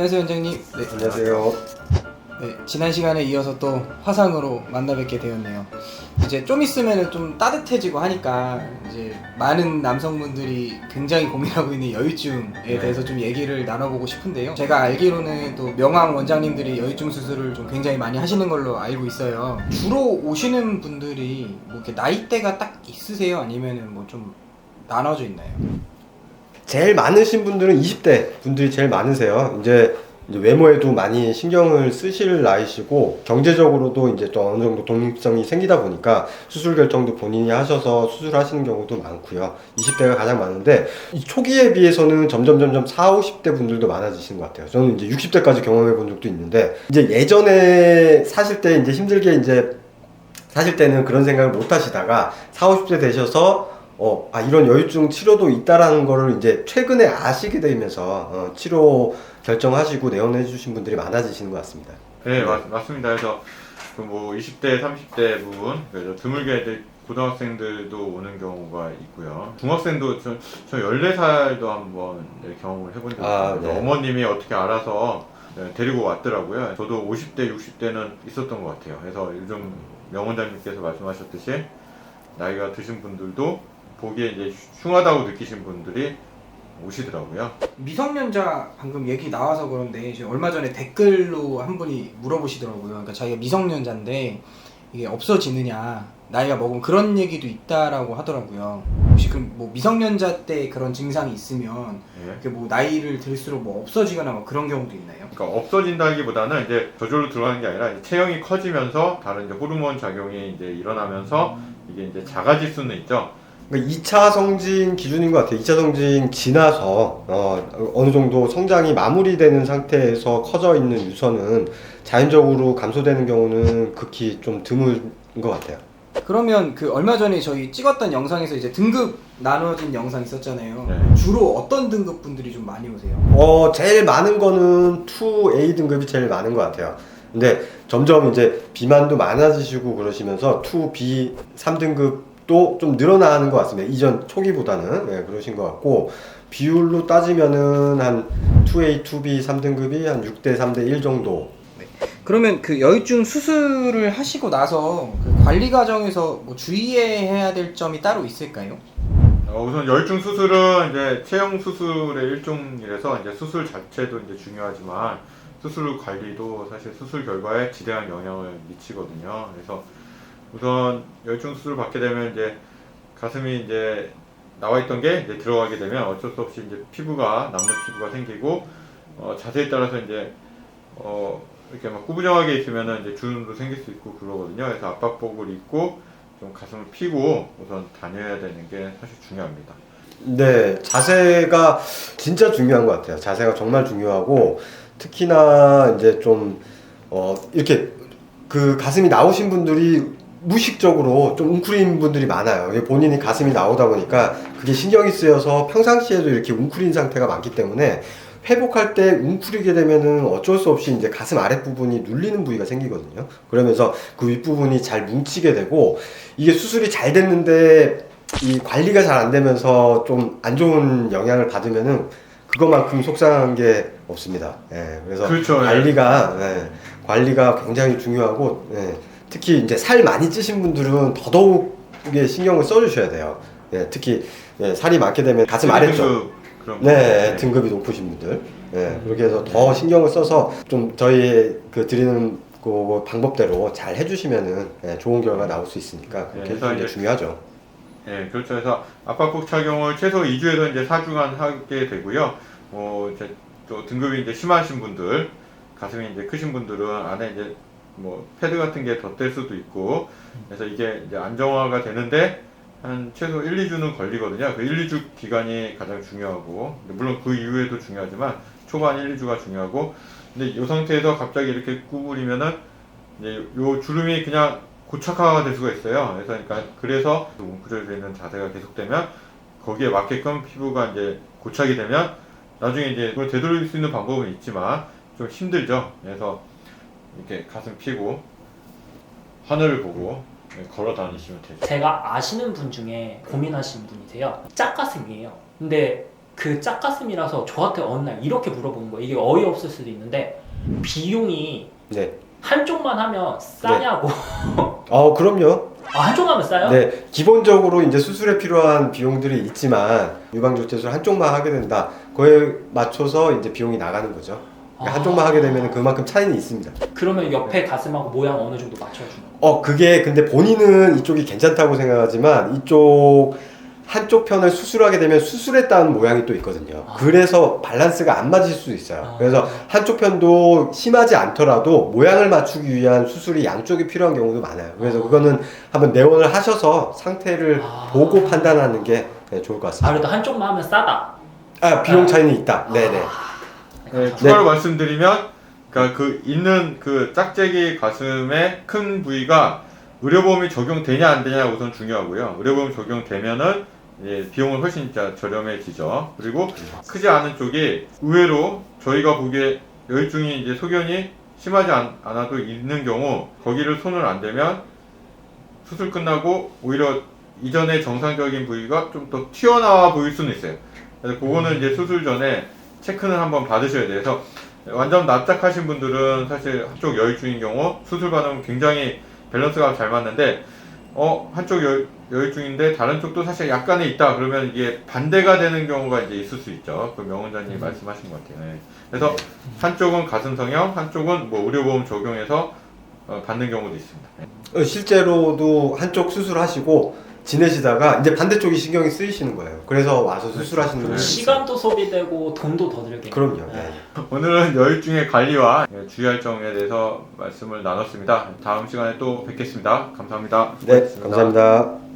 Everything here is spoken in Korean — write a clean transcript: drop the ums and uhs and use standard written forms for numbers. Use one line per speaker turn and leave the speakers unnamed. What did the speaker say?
안녕하세요, 원장님. 네.
안녕하세요.
네, 지난 시간에 이어서 또 화상으로 만나 뵙게 되었네요. 이제 좀 있으면은 좀 따뜻해지고 하니까 이제 많은 남성분들이 굉장히 고민하고 있는 여유증에 대해서 좀 얘기를 나눠보고 싶은데요. 제가 알기로는 또 명왕 원장님들이 여유증 수술을 좀 굉장히 많이 하시는 걸로 알고 있어요. 주로 오시는 분들이 뭐 이렇게 나이대가 딱 있으세요? 아니면은 뭐 좀 나눠져 있나요?
제일 많으신 분들은 20대 분들이 제일 많으세요. 이제 외모에도 많이 신경을 쓰실 나이시고 경제적으로도 이제 또 어느 정도 독립성이 생기다 보니까 수술 결정도 본인이 하셔서 수술하시는 경우도 많고요. 20대가 가장 많은데 이 초기에 비해서는 점점 40, 50대 분들도 많아지시는 것 같아요. 저는 이제 60대까지 경험해 본 적도 있는데 이제 예전에 사실 때 이제 힘들게 이제 사실 때는 그런 생각을 못 하시다가 40, 50대 되셔서 이런 여유증 치료도 있다라는 거를 이제 최근에 아시게 되면서 치료 결정하시고 내원해 주신 분들이 많아지시는 것 같습니다.
네, 맞습니다. 그래서 뭐 20대, 30대 부분, 그래서 드물게 이제 고등학생들도 오는 경우가 있고요. 중학생도 저 14살도 한번 경험을 해본 적이 있어요.
네.
어머님이 어떻게 알아서 데리고 왔더라고요. 저도 50대, 60대는 있었던 것 같아요. 그래서 요즘 명원장님께서 말씀하셨듯이 나이가 드신 분들도 보기에 이제 흉하다고 느끼신 분들이 오시더라고요.
미성년자 방금 얘기 나와서 그런데 지금 얼마 전에 댓글로 한 분이 물어보시더라고요. 그러니까 자기가 미성년자인데 이게 없어지느냐, 나이가 먹으면 그런 얘기도 있다라고 하더라고요. 혹시 그럼 뭐 미성년자 때 그런 증상이 있으면
예.
그게 뭐 나이를 들수록 뭐 없어지거나 뭐 그런 경우도 있나요?
그러니까 없어진다기보다는 이제 저절로 들어가는 게 아니라 체형이 커지면서 다른 이제 호르몬 작용이 이제 일어나면서 이게 이제 작아질 수는 있죠.
그러니까 2차 성징 기준인 것 같아요. 2차 성징 지나서 어느 정도 성장이 마무리되는 상태에서 커져 있는 유선은 자연적으로 감소되는 경우는 극히 좀 드문 것 같아요.
그러면 그 얼마 전에 저희 찍었던 영상에서 이제 등급 나눠진 영상 있었잖아요.
네.
주로 어떤 등급 분들이 좀 많이 오세요?
제일 많은 거는 2A 등급이 제일 많은 것 같아요. 근데 점점 이제 비만도 많아지시고 그러시면서 2B 3등급도 좀 늘어나는 것 같습니다. 이전 초기보다는 그러신 것 같고 비율로 따지면은 한 2A, 2B 3등급이 한 6대 3대 1 정도.
그러면 그 여유증 수술을 하시고 나서 그 관리 과정에서 뭐 주의해야 될 점이 따로 있을까요?
우선 열중 수술은 이제 체형 수술의 일종이라서 이제 수술 자체도 이제 중요하지만 수술 관리도 사실 수술 결과에 지대한 영향을 미치거든요. 그래서 우선 열중 수술을 받게 되면 이제 가슴이 이제 나와 있던 게 이제 들어가게 되면 어쩔 수 없이 이제 남는 피부가 생기고 자세에 따라서 이제 이렇게 막 구부정하게 있으면은 이제 주름도 생길 수 있고 그러거든요. 그래서 압박복을 입고 좀 가슴을 펴고 우선 다녀야 되는 게 사실 중요합니다.
네, 자세가 진짜 중요한 것 같아요. 자세가 정말 중요하고 특히나 이제 좀 이렇게 그 가슴이 나오신 분들이 무의식적으로 좀 웅크린 분들이 많아요. 이게 본인이 가슴이 나오다 보니까 그게 신경이 쓰여서 평상시에도 이렇게 웅크린 상태가 많기 때문에 회복할 때 웅크리게 되면은 어쩔 수 없이 이제 가슴 아랫부분이 눌리는 부위가 생기거든요. 그러면서 그 윗부분이 잘 뭉치게 되고 이게 수술이 잘 됐는데 이 관리가 잘 안 되면서 좀 안 좋은 영향을 받으면은 그것만큼 속상한 게 없습니다. 그래서
그렇죠.
관리가 굉장히 중요하고 특히 이제 살 많이 찌신 분들은 더더욱에 신경을 써주셔야 돼요. 특히 살이 많게 되면 가슴 아래쪽 등급이 높으신 분들 그렇게 해서 더 신경을 써서 좀 저희 그 드리는 그 방법대로 잘 해주시면은 좋은 결과 나올 수 있으니까 그렇게 해주는 게 중요하죠.
네, 그렇죠. 그래서 압박복 착용을 최소 2주에서 이제 4주간 하게 되고요. 이제 또 등급이 이제 심하신 분들, 가슴이 이제 크신 분들은 안에 이제 뭐 패드 같은 게 덧댈 수도 있고, 그래서 이게 이제 안정화가 되는데 한 최소 1, 2주는 걸리거든요. 그 1, 2주 기간이 가장 중요하고, 물론 그 이후에도 중요하지만 초반 1, 2주가 중요하고, 근데 이 상태에서 갑자기 이렇게 구부리면은 이제 요 주름이 그냥 고착화가 될 수가 있어요. 그래서 웅크려져 있는 자세가 계속되면 거기에 맞게끔 피부가 이제 고착이 되면 나중에 이제 그걸 되돌릴 수 있는 방법은 있지만 좀 힘들죠. 그래서 이렇게 가슴 펴고 하늘을 보고 걸어 다니시면 되죠.
제가 아시는 분 중에 고민하시는 분이세요. 짝가슴이에요. 근데 그 짝가슴이라서 저한테 어느 날 이렇게 물어보는 거예요. 이게 어이없을 수도 있는데 비용이
네.
한쪽만 하면 싸냐고.
그럼요.
아, 한쪽만 하면 싸요?
네, 기본적으로 이제 수술에 필요한 비용들이 있지만 유방조체술 한쪽만 하게 된다. 그에 맞춰서 이제 비용이 나가는 거죠. 그러니까 한쪽만 하게 되면 그만큼 차이는 있습니다.
그러면 옆에 가슴하고 모양 어느 정도 맞춰주는 거?
그게 근데 본인은 이쪽이 괜찮다고 생각하지만 이쪽 한쪽 편을 수술하게 되면 수술에 따른 모양이 또 있거든요. 그래서 밸런스가 안 맞을 수 있어요. 그래서 한쪽 편도 심하지 않더라도 모양을 맞추기 위한 수술이 양쪽이 필요한 경우도 많아요. 그래서 그거는 한번 내원을 하셔서 상태를 보고 판단하는 게 좋을 것 같습니다.
그래도 한쪽만 하면 싸다.
비용 차이는 있다. 네네.
네, 추가로 말씀드리면, 그러니까 그 있는 그 짝재기 가슴의 큰 부위가 의료보험이 적용되냐 안 되냐 우선 중요하고요. 의료보험 적용되면은 비용은 훨씬 진짜 저렴해지죠. 그리고 크지 않은 쪽이 의외로 저희가 보기에 여유증이 이제 소견이 심하지 않아도 있는 경우 거기를 손을 안 대면 수술 끝나고 오히려 이전의 정상적인 부위가 좀 더 튀어나와 보일 수는 있어요. 그래서 그거는 이제 수술 전에 체크는 한번 받으셔야 돼요. 그래서 완전 납작하신 분들은 사실 한쪽 여유증인 경우 수술 받으면 굉장히 밸런스가 잘 맞는데 한쪽 여유증인데 다른 쪽도 사실 약간의 있다 그러면 이게 반대가 되는 경우가 이제 있을 수 있죠. 그 명원장님이 말씀하신 것 같아요. 네. 그래서 한쪽은 가슴 성형, 한쪽은 뭐 의료보험 적용해서 받는 경우도 있습니다.
실제로도 한쪽 수술하시고 지내시다가 이제 반대쪽이 신경이 쓰이시는 거예요. 그래서 와서 수술하시는 분들
시간도 소비되고 돈도 더 들게.
그럼요. 네.
오늘은 여유증의 관리와 주의할 점에 대해서 말씀을 나눴습니다. 다음 시간에 또 뵙겠습니다. 감사합니다.
네,
고맙습니다.
감사합니다.